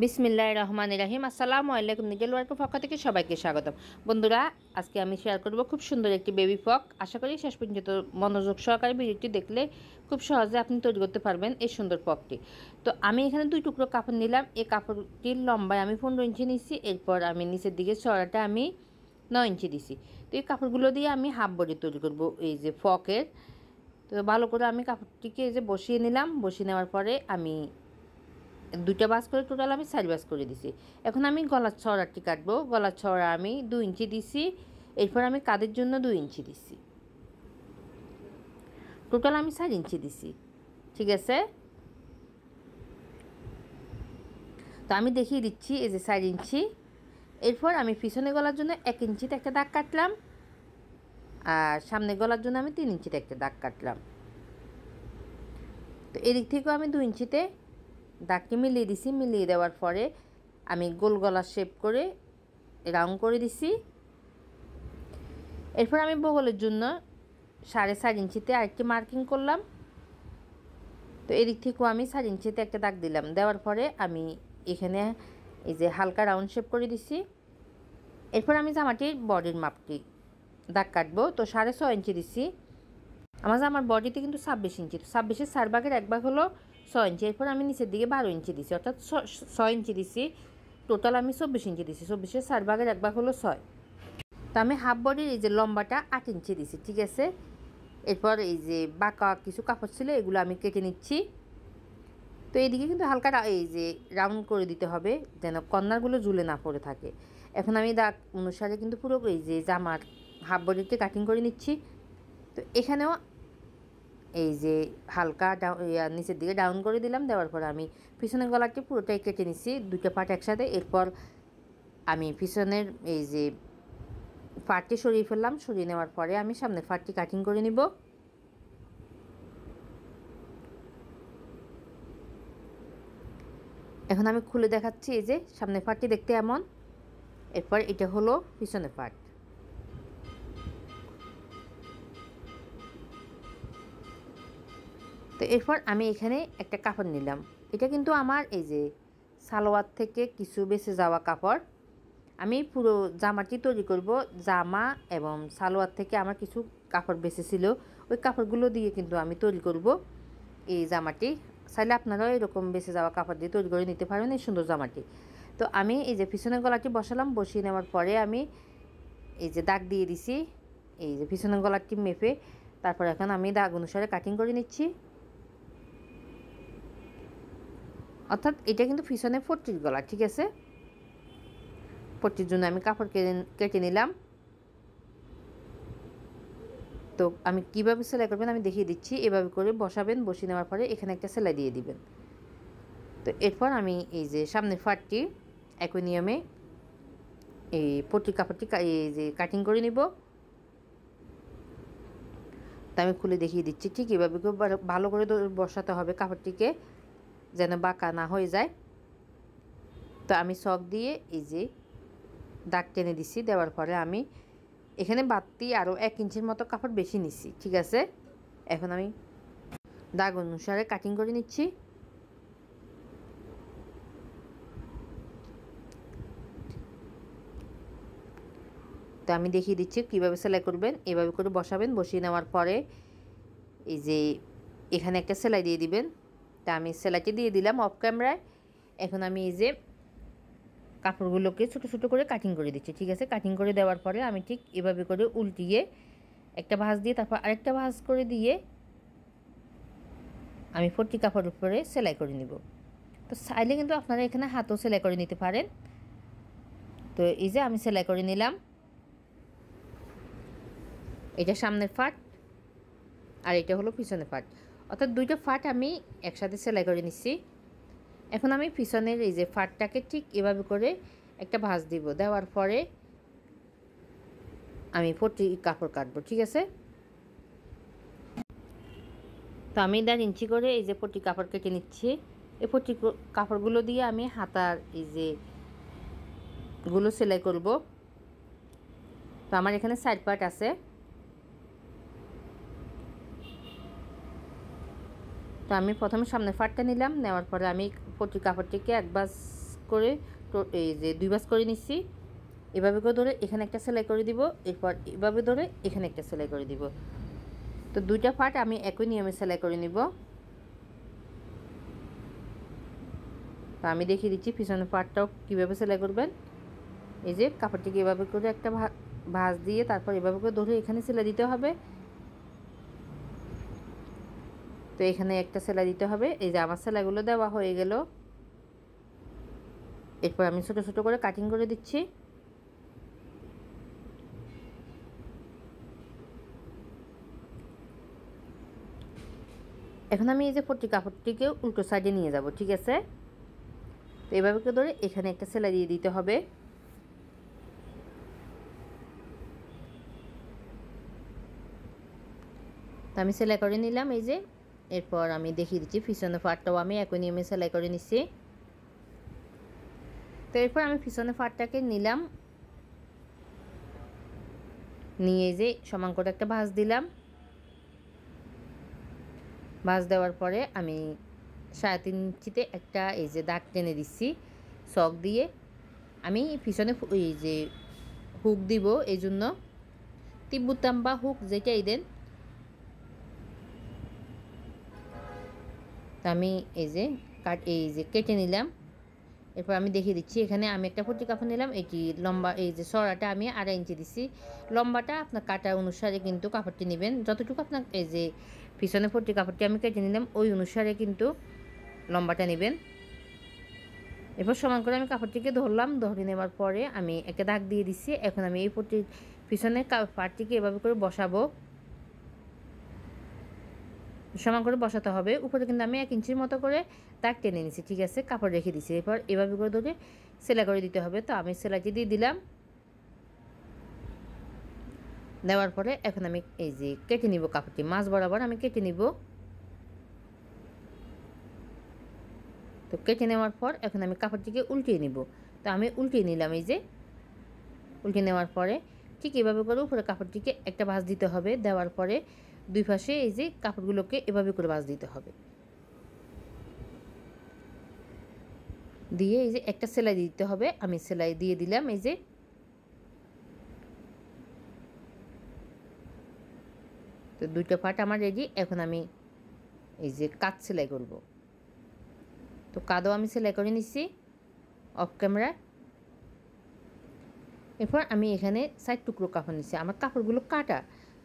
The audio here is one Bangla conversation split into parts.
বিসমিল্লাহির রহমানির রহিম। আসসালামু আলাইকুম। নিডলওয়ার্কের পক্ষ থেকে সবাইকে স্বাগতম। বন্ধুরা, আজকে আমি শেয়ার করব খুব সুন্দর একটি বেবি ফ্রক। আশা করি শেষ পর্যন্ত মনোযোগ সহকারে ভিডিওটি দেখলে খুব সহজে আপনি তৈরি করতে পারবেন এই সুন্দর ফ্রকটি। তো আমি এখানে 2 টুকরো কাপড় নিলাম। এই কাপড়টির লম্বায় আমি 15 ইঞ্চি নিচ্ছি। এরপর আমি নিচের দিকে চওড়াটা আমি 9 ইঞ্চি দিছি। তো এই কাপড়গুলো দিয়ে আমি হাফ বডি তৈরি করব এই যে ফ্রকের। তো ভালো করে আমি কাপড়টিকে এই যে বসিয়ে নিলাম। বসিয়ে নেওয়ার পরে আমি 2টা ভাঁজ করে টোটাল আমি 4 ভাঁজ করে দিছি। এখন আমি গলার চওড়াটি কাটবো। গলার চওড়া আমি 2 ইঞ্চি দিছি। এরপর আমি কাঁধের জন্য 2 ইঞ্চি দিছি। টোটাল আমি 4 ইঞ্চি দিছি। ঠিক আছে, তো আমি দেখিয়ে দিচ্ছি এই যে 4 ইঞ্চি। এরপর আমি পিছনে গলার জন্য 1 ইঞ্চিতে একটা দাগ কাটলাম, আর সামনে গলার জন্য আমি 3 ইঞ্চিতে একটা দাগ কাটলাম। তো এদিক থেকেও আমি 2 ইঞ্চিতে দাগটি মিলিয়ে দিছি। মিলিয়ে দেওয়ার পরে আমি গোল গলার শেপ করে রাউন্ড করে দিছি। এরপর আমি বগলের জন্য 4.5 ইঞ্চিতে আরেকটি মার্কিং করলাম। তো এদিক থেকেও আমি 4 ইঞ্চিতে একটা দাগ দিলাম। দেওয়ার পরে আমি এখানে এই যে হালকা রাউন্ড শেপ করে দিছি। এরপর আমি জামাটির বডির মাপটি দাগ কাটবো। তো 6.5 ইঞ্চি দিছি। আমার বডিতে কিন্তু 26 ইঞ্চি। তো 26-এর 4 ভাগের 1 ভাগ হলো 6 ইঞ্চি। এরপর আমি নিচের দিকে 12 ইঞ্চি দিছি, অর্থাৎ 6 ইঞ্চি দিছি। টোটাল আমি 24 ইঞ্চি দিছি। 24-এর 4 ভাগের 1 ভাগ হলো 6। তো আমি হাফ বডির এই যে লম্বাটা 8 ইঞ্চি দিছি। ঠিক আছে, এরপর এই যে বাঁকা কিছু কাপড় ছিল এগুলো আমি কেটে নিচ্ছি। তো এইদিকে কিন্তু হালকা এই যে রাউন্ড করে দিতে হবে যেন কর্নারগুলো ঝুলে না পড়ে থাকে। এখন আমি দাগ অনুসারে কিন্তু পুরো এই যে জামার হাফ বডিতে কাটিং করে নিচ্ছি। তো এখানেও এই যে হালকা নিচের দিকে ডাউন করে দিলাম। দেওয়ার পর আমি পিছনের গলাটি পুরোটাই কেটে নিচ্ছি, 2টা পার্ট একসাথে। এরপর আমি পিছনের এই যে পার্টটি সরিয়ে ফেললাম। সরিয়ে নেওয়ার পরে আমি সামনের পার্টটি কাটিং করে নিব। এখন আমি খুলে দেখাচ্ছি। এই যে সামনের পার্টটি দেখতে এমন। এরপর এটা হলো পিছনের পার্ট। তো এরপর আমি এখানে একটা কাপড় নিলাম। এটা কিন্তু আমার এই যে সালোয়ার থেকে কিছু বেঁচে যাওয়া কাপড়। আমি পুরো জামাটি তৈরি করব। জামা এবং সালোয়ার থেকে আমার কিছু কাপড় বেঁচেছিল, ওই কাপড়গুলো দিয়ে কিন্তু আমি তৈরি করব এই জামাটি। চাইলে আপনারাও এরকম বেঁচে যাওয়া কাপড় দিয়ে তৈরি করে নিতে পারবেন এই সুন্দর জামাটি। তো আমি এই যে পিছনের গলাটি বসালাম। বসিয়ে নেওয়ার পরে আমি এই যে দাগ দিয়ে দিছি এই যে পিছনের গলাটি মেপে। তারপর এখন আমি দাগ অনুসারে কাটিং করে নিচ্ছি। অর্থাৎ এটা কিন্তু পিছনে 40 গলা। ঠিক আছে, 40 জন্য আমি কাপড় কেটে নিলাম। তো আমি কিভাবে সেলাই করবেন আমি দেখিয়ে দিচ্ছি। এভাবে করে বসাবেন। বসিয়ে নেওয়ার পরে এখানে একটা সেলাই দিয়ে দিবেন। তো এরপর আমি এই যে সামনের ফাটটি একই নিয়মে এই পট্টি কাপড়টি এই যে কাটিং করে নিব। তো আমি খুলে দেখিয়ে দিচ্ছি ঠিক এভাবে ভালো করে বসাতে হবে কাপড়টিকে, যেন বাঁকা না হয়ে যায়। তো আমি সক দিয়ে এই যে দাগ টেনে দিছি। দেওয়ার পরে আমি এখানে বাড়তি আরও 1 ইঞ্চির মতো কাপড় বেশি নিচ্ছি। ঠিক আছে, এখন আমি দাগ অনুসারে কাটিং করে নিচ্ছি। তো আমি দেখিয়ে দিচ্ছি কীভাবে সেলাই করবেন। এভাবে করে বসাবেন। বসিয়ে নেওয়ার পরে এই যে এখানে একটা সেলাই দিয়ে দিবেন। তা আমি সেলাইটি দিয়ে দিলাম অফ ক্যামেরায়। এখন আমি এই যে কাপড়গুলোকে ছোটো ছোটো করে কাটিং করে দিচ্ছি। ঠিক আছে, কাটিং করে দেওয়ার পরে আমি ঠিক এভাবে করে উল্টিয়ে একটা ভাঁজ দিয়ে তারপর আরেকটা ভাঁজ করে দিয়ে আমি 40 কাপড়ের উপরে সেলাই করে নিব। তো চাইলে কিন্তু আপনারা এখানে হাতও সেলাই করে নিতে পারেন। তো এই যে আমি সেলাই করে নিলাম। এটা সামনের ফাট আর এটা হলো পিছনের ফাট, অর্থাৎ 2টা ফাট আমি একসাথে সেলাই করে নিচ্ছি। এখন আমি পিছনের এই যে ফাটটাকে ঠিক এভাবে করে একটা ভাঁজ দিব। দেওয়ার পরে আমি 40 কাপড় কাটবো। ঠিক আছে, তো আমি 1.5 ইঞ্চি করে এই যে 40 কাপড় কেটে নিচ্ছি। এই 40 কাপড়গুলো দিয়ে আমি হাতার এই যে গুলো সেলাই করব। তো আমার এখানে সাইড পার্ট আছে। তো আমি প্রথমে সামনের ফাটটা নিলাম। নেওয়ার পরে আমি 40 কাপড়টিকে এক ভাঁজ করে এই যে 2 ভাঁজ করে নিচ্ছি। এভাবে করে ধরে এখানে একটা সেলাই করে দিব, এরপর এভাবে ধরে এখানে একটা সেলাই করে দিব। তো দুইটা পার্ট আমি একই নিয়মে সেলাই করে নিব। তো আমি দেখিয়ে দিচ্ছি পিছনের পার্টটাও কীভাবে সেলাই করবেন। এই যে কাপড়টিকে এভাবে করে একটা ভাঁজ দিয়ে তারপর এভাবে করে ধরে এখানে সেলাই দিতে হবে। তো এখানে একটা সেলাই দিতে হবে। এই যে আমার সেলাইগুলো দেওয়া হয়ে গেল। এরপর আমি ছোট ছোট করে কাটিং করে দিচ্ছি। এখন আমি এই যে পট্টি কাপড়টিকে উল্টো সাইডে নিয়ে যাব, ঠিক আছে। তো এভাবে করে ধরে এখানে একটা সেলাই দিয়ে দিতে হবে। তো আমি সেলাই করে নিলাম এই যে। এরপর আমি দেখিয়ে দিচ্ছি পিছনের পার্টটাও আমি একই নিয়মে সেলাই করে নিচ্ছি। তো এরপর আমি পিছনের পার্টটাকে নিলাম, নিয়ে যে সমান করে একটা ভাঁজ দিলাম। ভাঁজ দেওয়ার পরে আমি 3.5 ইঞ্চিতে একটা এই যে দাগ টেনে দিচ্ছি সক দিয়ে। আমি পিছনে এই যে হুক দিব, এই জন্য তিব্বুতাম বা হুক যেটাই দেন। তো আমি এই যে কেটে নিলাম। এরপর আমি দেখিয়ে দিচ্ছি এখানে আমি একটা পট্টি কাপড় নিলাম। এটি লম্বা, এই যে চড়াটা আমি 2.5 ইঞ্চি দিচ্ছি। লম্বাটা আপনার কাটা অনুসারে কিন্তু কাপড়টি নেবেন, যতটুকু আপনার এই যে পিছনে পট্টি কাপড়টি আমি কেটে নিলাম ওই অনুসারে কিন্তু লম্বাটা নেবেন। এরপর সমান করে আমি কাপড়টিকে ধরলাম, ধরে নেওয়ার পরে আমি একটা দাগ দিয়ে দিচ্ছি। এখন আমি এই পট্টির পিছনে পাটটিকে এভাবে করে বসাবো, সমান করে বসাতে হবে। উপরে কিন্তু আমি 1 ইঞ্চির মতো করে দাগ টেনে নিচ্ছি, ঠিক আছে। কাপড় রেখে দিচ্ছি। এরপর এভাবে করে ধরে সেলাই করে দিতে হবে। তো আমি সেলাইটি দিয়ে দিলাম। দেওয়ার পরে এখন আমি এই যে কেটে নিব, কাপড়টি মাঝ বরাবর আমি কেটে নিব। তো কেটে নেওয়ার পর এখন আমি কাপড়টিকে উল্টিয়ে নিব। তো আমি উল্টিয়ে নিলাম, এই যে উল্টিয়ে নেওয়ার পরে ঠিক এভাবে করে উপরে কাপড়টিকে একটা ভাঁজ দিতে হবে। দেওয়ার পরে দুই পাশে এই যে কাপড়গুলোকে এভাবে করে ভাঁজ দিতে হবে, দিয়ে এই যে একটা সেলাই দিতে হবে। আমি সেলাই দিয়ে দিলাম এই যে। তো দুইটা পার্ট আমার রেডি। এখন আমি এই যে কাঁধ সেলাই করব। তো কাঁধও আমি সেলাই করে নিচ্ছি অফ ক্যামেরা। এরপর আমি এখানে 4 টুকরো কাপড় নিচ্ছি। আমার কাপড়গুলো কাটা,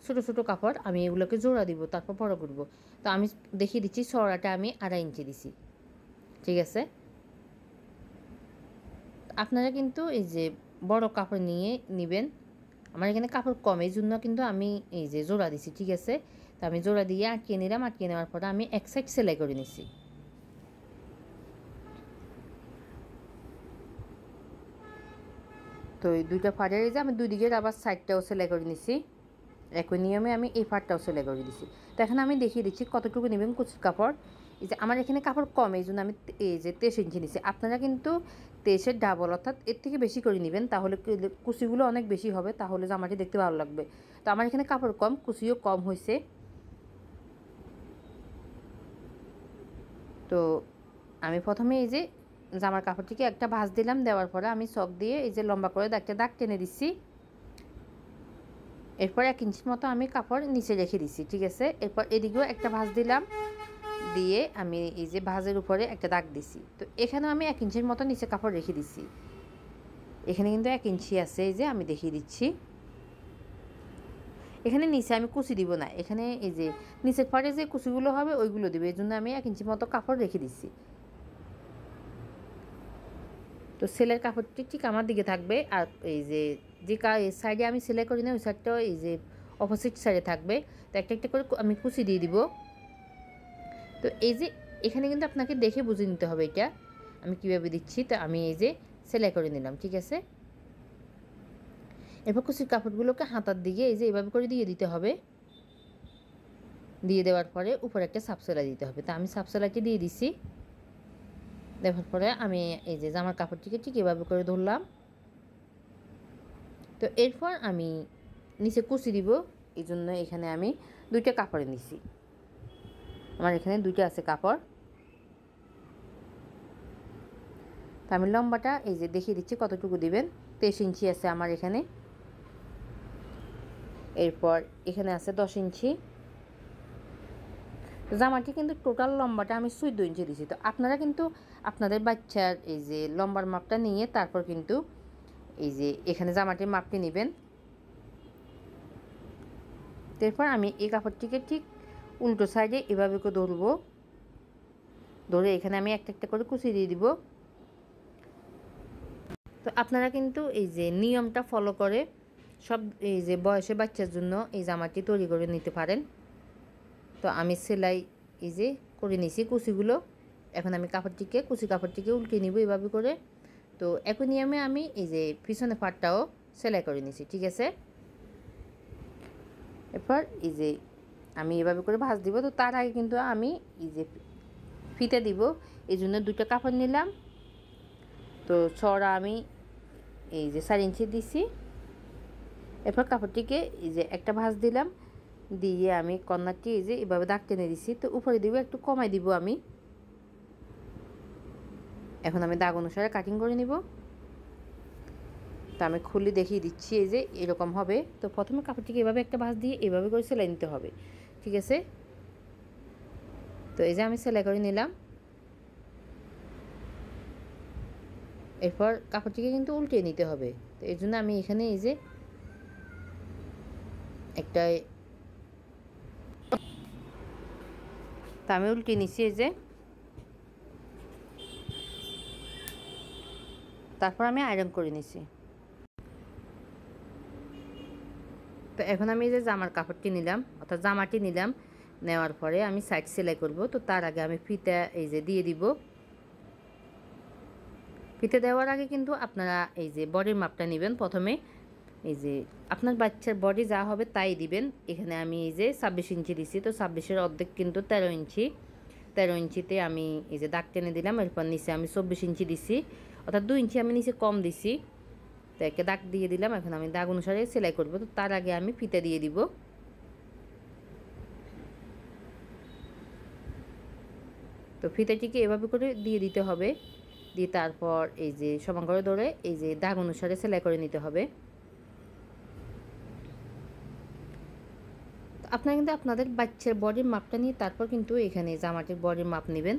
ছোটো ছোটো কাপড়, আমি এগুলোকে জোড়া দিব, তারপর বড় করব। তো আমি দেখিয়ে দিচ্ছি চওড়াটা আমি 2.5 ইঞ্চি দিছি, ঠিক আছে। আপনারা কিন্তু এই যে বড় কাপড় নিয়ে নেবেন। আমার এখানে কাপড় কম, এই জন্য কিন্তু আমি এই যে জোড়া দিছি, ঠিক আছে। তো আমি জোড়া দিয়ে আটকিয়ে নিলাম। আটকিয়ে নেওয়ার পরে আমি এক সাইড সেলাই করে নিচ্ছি। তো এই দুইটা পাড়ের যে আমি দুই দিকের আবার সাইডটাও সেলাই করে নিচ্ছি। একই নিয়মে আমি এই পার্টটাও সেলাই করে দিচ্ছি। তো এখন আমি দেখিয়ে দিচ্ছি কতটুকু নেবেন কুচির কাপড়। এই যে আমার এখানে কাপড় কম, এই জন্য আমি এই যে 23 ইঞ্চি নিচ্ছি। আপনারা কিন্তু 23-এর ডাবল অর্থাৎ এর থেকে বেশি করে নেবেন, তাহলে কুচিগুলো অনেক বেশি হবে, তাহলে জামাটি দেখতে ভালো লাগবে। তো আমার এখানে কাপড় কম, কুচিও কম হয়েছে। তো আমি প্রথমে এই যে জামার কাপড়টিকে একটা ভাঁজ দিলাম। দেওয়ার পরে আমি চক দিয়ে এই যে লম্বা করে একটা দাগ টেনে দিচ্ছি। এরপর 1 ইঞ্চির মতো আমি কাপড় নিচে রেখে দিচ্ছি, ঠিক আছে। এরপর এদিকেও একটা ভাঁজ দিলাম, দিয়ে আমি এই যে ভাঁজের উপরে একটা দাগ দিছি। তো এখানেও আমি 1 ইঞ্চির মতো নিচে কাপড় রেখে দিচ্ছি। এখানে কিন্তু 1 ইঞ্চি আছে, এই যে আমি দেখিয়ে দিচ্ছি। এখানে নিচে আমি কুচি দিব না, এখানে এই যে নিচের পরে যে কুচিগুলো হবে ওইগুলো দিব, এই জন্য আমি 1 ইঞ্চির মতো কাপড় রেখে দিচ্ছি। তো সেলাইয়ের কাপড়টি ঠিক আমার দিকে থাকবে, আর এই যে সাইডে আমি সেলাই করি না ওই সাইডটাও এই যে অপোজিট সাইডে থাকবে। তো একটা একটা করে আমি কুচি দিয়ে দিব। তো এই যে এখানে কিন্তু আপনাকে দেখে বুঝে নিতে হবে এটা আমি কীভাবে দিচ্ছি। তো আমি এই যে সেলাই করে নিলাম, ঠিক আছে। এরপর কুচির কাপড়গুলোকে হাতার দিকে এই যে এভাবে করে দিয়ে দিতে হবে। দিয়ে দেওয়ার পরে উপরে একটা সাপ সেলাই দিতে হবে। তো আমি সাপ সেলাইটি দিয়ে দিছি। দেওয়ার পরে আমি এই যে জামার কাপড়টিকে ঠিক এভাবে করে ধরলাম। তো এরপর আমি নিচে কুচি দিব, এই জন্য এখানে আমি 2টা কাপড় নিছি। আমার এখানে 2টা আছে কাপড়। তো আমি লম্বাটা এই যে দেখিয়ে দিচ্ছি কতটুকু দিবেন। 23 ইঞ্চি আছে আমার এখানে, এরপর এখানে আছে 10 ইঞ্চি। জামাটি কিন্তু টোটাল লম্বাটা আমি 14 ইঞ্চি দিয়েছি। তো আপনারা কিন্তু আপনাদের বাচ্চার এই যে লম্বার মাপটা নিয়ে তারপর কিন্তু এই যে এখানে জামাটির মাপটি নেবেন। তারপর আমি এই কাপড়টিকে ঠিক উল্টো সাইডে এভাবে করে ধরবো, ধরে এখানে আমি একটা একটা করে কুচি দিয়ে দিব। তো আপনারা কিন্তু এই যে নিয়মটা ফলো করে সব এই যে বয়সে বাচ্চার জন্য এই জামাটি তৈরি করে নিতে পারেন। তো আমি সেলাই এই যে করে নিছি কুচিগুলো। এখন আমি কাপড়টিকে উল্টে নিব এভাবে করে। তো একই নিয়মে আমি এই যে পিছনে পাটটাও সেলাই করে নিছি, ঠিক আছে। এরপর এই যে আমি এভাবে করে ভাঁজ দিব। তো তার আগে কিন্তু আমি এই যে ফিতে দিব, এই জন্য দুটো কাপড় নিলাম। তো চড়া আমি এই যে 4 ইঞ্চি দিছি। এরপর কাপড়টিকে এই যে একটা ভাঁজ দিলাম, দিয়ে আমি কর্নারটি এই যে এভাবে দাগ টেনে দিছি। তো উপরে দিব, একটু কমাই দিব আমি। এখন আমি দাগ অনুসারে কাটিং করে নিব। তো আমি খুলে দেখিয়ে দিচ্ছি, এই যে এরকম হবে। তো প্রথমে কাপড়টিকে এভাবে একটা ভাঁজ দিয়ে এভাবে করে সেলাই নিতে হবে, ঠিক আছে। তো এই যে আমি সেলাই করে নিলাম। এরপর কাপড়টিকে কিন্তু উল্টিয়ে নিতে হবে। তো এর জন্য আমি এখানে এই যে একটা তা আমি উল্টিয়ে নিচ্ছি এই যে। তারপর আমি আয়রন করে নিছি। তো এখন আমি এই যে জামার কাপড়টি নিলাম, অর্থাৎ জামাটি নিলাম, নেওয়ার পরে আমি সাইড সেলাই করব। তো তার আগে আমি ফিতা এই যে দিয়ে দিব। ফিতে দেওয়ার আগে কিন্তু আপনারা এই যে বডির মাপটা নেবেন। প্রথমে এই যে আপনার বাচ্চার বডি যা হবে তাই দিবেন। এখানে আমি এই যে 26 ইঞ্চি দিছি। তো 26-এর অর্ধেক কিন্তু 13 ইঞ্চি। 13 ইঞ্চিতে আমি এই যে দাগ টেনে দিলাম। এরপর নিচে আমি 24 ইঞ্চি দিছি, অর্থাৎ 2 ইঞ্চি আমি নিচে কম দিছি। তো একে দাগ দিয়ে দিলাম। এখন আমি দাগ অনুসারে সেলাই করব। তো তার আগে আমি ফিতা দিয়ে দিব। তো ফিতাটিকে এভাবে করে দিয়ে দিতে হবে, দিয়ে তারপর এই যে সমান করে ধরে এই যে দাগ অনুসারে সেলাই করে নিতে হবে। আপনারা কিন্তু আপনাদের বাচ্চার বডির মাপটা নিয়ে তারপর কিন্তু এখানে জামাটির বডির মাপ নেবেন।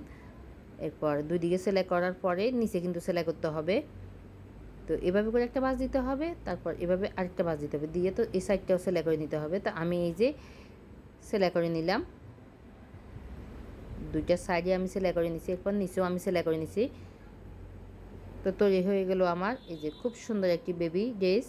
এরপর দুই দিকে সেলাই করার পরে নিচে কিন্তু সেলাই করতে হবে। তো এভাবে করে একটা ভাঁজ দিতে হবে, তারপর এভাবে আরেকটা ভাঁজ দিতে হবে, দিয়ে তো এই সাইডটাও সেলাই করে নিতে হবে। তো আমি এই যে সেলাই করে নিলাম, দুইটা সাইডে আমি সেলাই করে নিছি। এরপর নিচেও আমি সেলাই করে নিছি। তো তৈরি হয়ে গেল আমার এই যে খুব সুন্দর একটি বেবি ড্রেস।